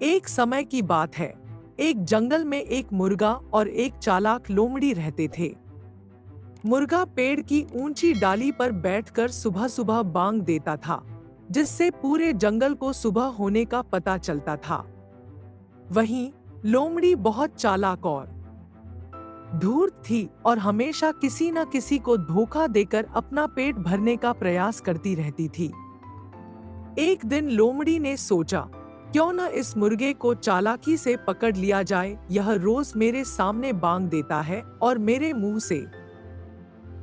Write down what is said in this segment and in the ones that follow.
एक समय की बात है। एक जंगल में एक मुर्गा और एक चालाक लोमड़ी रहते थे। मुर्गा पेड़ की ऊंची डाली पर बैठकर सुबह सुबह बांग देता था, जिससे पूरे जंगल को सुबह होने का पता चलता था। वहीं लोमड़ी बहुत चालाक और धूर्त थी और हमेशा किसी न किसी को धोखा देकर अपना पेट भरने का प्रयास करती रहती थी। एक दिन लोमड़ी ने सोचा, क्यों न इस मुर्गे को चालाकी से पकड़ लिया जाए। यह रोज मेरे सामने बांग देता है और मेरे मुंह से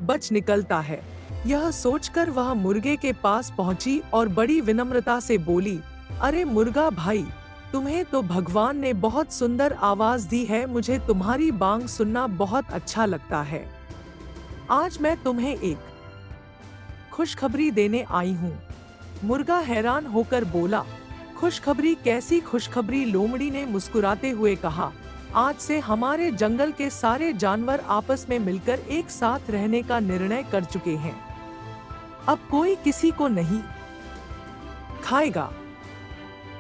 बच निकलता है। यह सोचकर वह मुर्गे के पास पहुंची और बड़ी विनम्रता से बोली, अरे मुर्गा भाई, तुम्हें तो भगवान ने बहुत सुंदर आवाज दी है। मुझे तुम्हारी बांग सुनना बहुत अच्छा लगता है। आज मैं तुम्हें एक खुशखबरी देने आई हूँ। मुर्गा हैरान होकर बोला, खुशखबरी? कैसी खुशखबरी? लोमड़ी ने मुस्कुराते हुए कहा, आज से हमारे जंगल के सारे जानवर आपस में मिलकर एक साथ रहने का निर्णय कर चुके हैं। अब कोई किसी को नहीं खाएगा।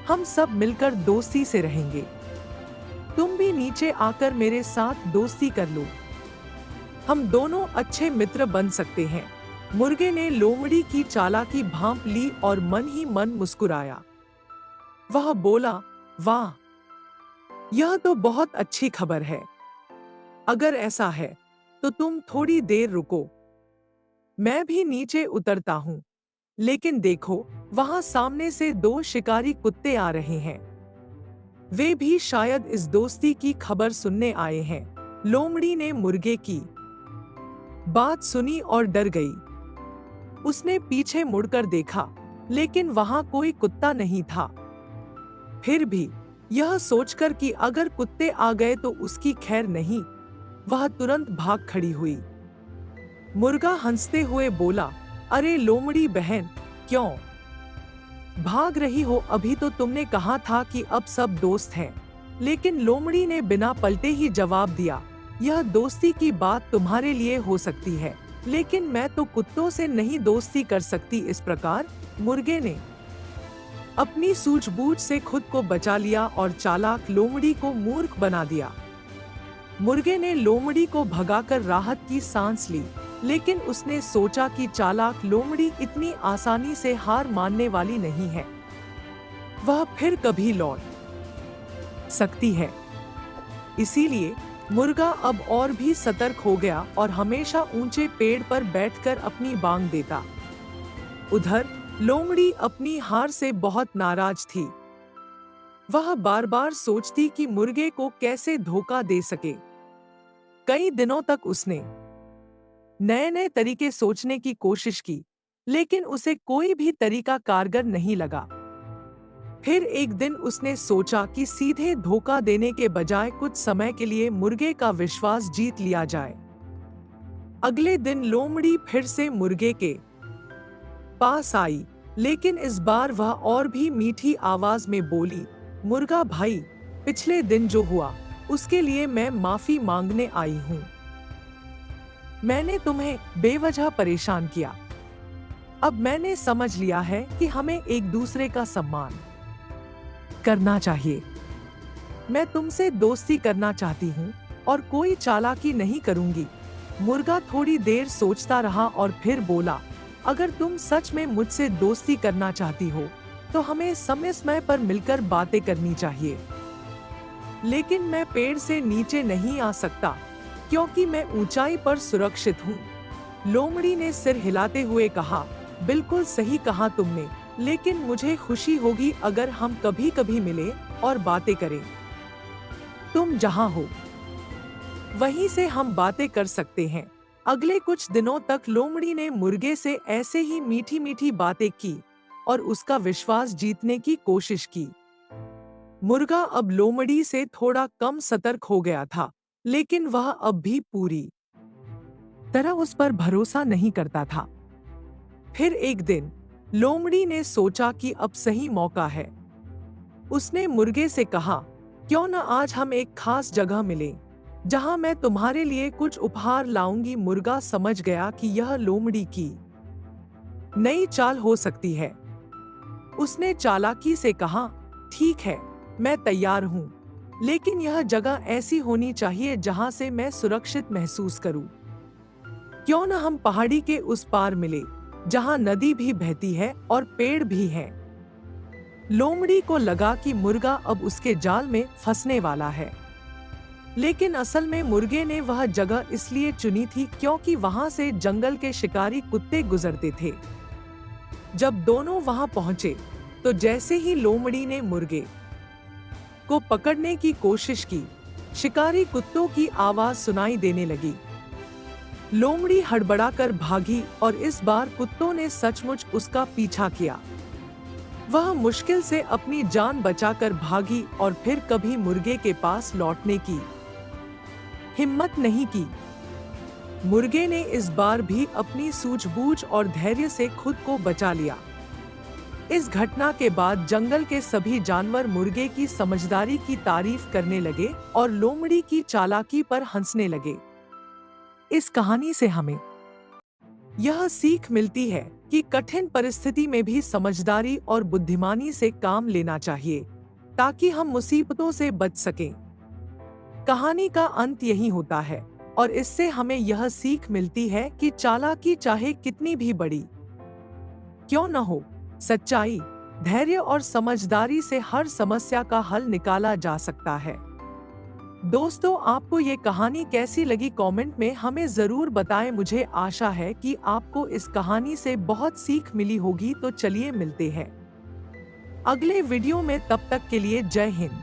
हम सब मिलकर दोस्ती से रहेंगे। तुम भी नीचे आकर मेरे साथ दोस्ती कर लो। हम दोनों अच्छे मित्र बन सकते हैं। मुर्गे ने लोमड़ी की चालाकी भांप ली और मन ही मन मुस्कुराया। वह बोला, वाह, यह तो बहुत अच्छी खबर है। अगर ऐसा है तो तुम थोड़ी देर रुको, मैं भी नीचे उतरता हूँ। लेकिन देखो, वहां सामने से दो शिकारी कुत्ते आ रहे हैं। वे भी शायद इस दोस्ती की खबर सुनने आए हैं। लोमड़ी ने मुर्गे की बात सुनी और डर गई। उसने पीछे मुड़कर देखा, लेकिन वहां कोई कुत्ता नहीं था। फिर भी यह सोचकर कि अगर कुत्ते आ गए तो उसकी खैर नहीं, वह तुरंत भाग खड़ी हुई। मुर्गा हंसते हुए बोला, अरे लोमड़ी बहन, क्यों भाग रही हो? अभी तो तुमने कहा था कि अब सब दोस्त हैं। लेकिन लोमड़ी ने बिना पलटे ही जवाब दिया, यह दोस्ती की बात तुम्हारे लिए हो सकती है, लेकिन मैं तो कुत्तों से नहीं दोस्ती कर सकती। इस प्रकार मुर्गे ने अपनी सूझबूझ से खुद को बचा लिया और चालाक लोमड़ी को मूर्ख बना दिया। मुर्गे ने लोमड़ी को भगाकर राहत की सांस ली, लेकिन उसने सोचा कि चालाक लोमड़ी इतनी आसानी से हार मानने वाली नहीं है। वह फिर कभी लौट सकती है। इसीलिए मुर्गा अब और भी सतर्क हो गया और हमेशा ऊंचे पेड़ पर बैठकर अपनी बांग देता। उधर लोमड़ी अपनी हार से बहुत नाराज थी। वह बार बार सोचती कि मुर्गे को कैसे धोखा दे सके। कई दिनों तक उसने नए नए तरीके सोचने की कोशिश की, लेकिन उसे कोई भी तरीका कारगर नहीं लगा। फिर एक दिन उसने सोचा कि सीधे धोखा देने के बजाय कुछ समय के लिए मुर्गे का विश्वास जीत लिया जाए। अगले दिन लोमड़ी फिर से मुर्गे के पास आई, लेकिन इस बार वह और भी मीठी आवाज में बोली, मुर्गा भाई, पिछले दिन जो हुआ उसके लिए मैं माफी मांगने आई हूँ। मैंने तुम्हें बेवजह परेशान किया। अब मैंने समझ लिया है कि हमें एक दूसरे का सम्मान करना चाहिए। मैं तुमसे दोस्ती करना चाहती हूँ और कोई चालाकी नहीं करूंगी। मुर्गा थोड़ी देर सोचता रहा और फिर बोला, अगर तुम सच में मुझसे दोस्ती करना चाहती हो तो हमें समय समय पर मिलकर बातें करनी चाहिए। लेकिन मैं पेड़ से नीचे नहीं आ सकता क्योंकि मैं ऊंचाई पर सुरक्षित हूँ। लोमड़ी ने सिर हिलाते हुए कहा, बिल्कुल सही कहा तुमने, लेकिन मुझे खुशी होगी अगर हम कभी कभी मिले और बातें करें। तुम जहाँ हो वहीं से हम बातें कर सकते हैं। अगले कुछ दिनों तक लोमड़ी ने मुर्गे से ऐसे ही मीठी मीठी बातें की और उसका विश्वास जीतने की कोशिश की। मुर्गा अब लोमड़ी से थोड़ा कम सतर्क हो गया था, लेकिन वह अब भी पूरी तरह उस पर भरोसा नहीं करता था। फिर एक दिन लोमड़ी ने सोचा कि अब सही मौका है। उसने मुर्गे से कहा, क्यों न आज हम एक खास जगह मिलें, जहां मैं तुम्हारे लिए कुछ उपहार लाऊंगी। मुर्गा समझ गया कि यह लोमड़ी की नई चाल हो सकती है। उसने चालाकी से कहा, ठीक है, मैं तैयार हूँ, लेकिन यह जगह ऐसी होनी चाहिए जहाँ से मैं सुरक्षित महसूस करूँ। क्यों न हम पहाड़ी के उस पार मिले, जहाँ नदी भी बहती है और पेड़ भी हैं। लोमड़ी को लगा कि मुर्गा अब उसके जाल में फंसने वाला है, लेकिन असल में मुर्गे ने वह जगह इसलिए चुनी थी क्योंकि वहां से जंगल के शिकारी कुत्ते गुजरते थे। जब दोनों वहां पहुंचे, तो जैसे ही लोमड़ी ने मुर्गे को पकड़ने की कोशिश की, शिकारी कुत्तों की आवाज सुनाई देने लगी। लोमड़ी हड़बड़ाकर भागी और इस बार कुत्तों ने सचमुच उसका पीछा किया। वह मुश्किल से अपनी जान बचाकर भागी और फिर कभी मुर्गे के पास लौटने की हिम्मत नहीं की। मुर्गे ने इस बार भी अपनी सूझबूझ और धैर्य से खुद को बचा लिया। इस घटना के बाद जंगल के सभी जानवर मुर्गे की समझदारी की तारीफ करने लगे और लोमड़ी की चालाकी पर हंसने लगे। इस कहानी से हमें यह सीख मिलती है कि कठिन परिस्थिति में भी समझदारी और बुद्धिमानी से काम लेना चाहिए, ताकि हम मुसीबतों से बच सकें। कहानी का अंत यही होता है और इससे हमें यह सीख मिलती है कि चालाकी चाहे कितनी भी बड़ी क्यों न हो, सच्चाई, धैर्य और समझदारी से हर समस्या का हल निकाला जा सकता है। दोस्तों, आपको ये कहानी कैसी लगी कमेंट में हमें जरूर बताएं। मुझे आशा है कि आपको इस कहानी से बहुत सीख मिली होगी। तो चलिए मिलते हैं अगले वीडियो में, तब तक के लिए जय हिंद।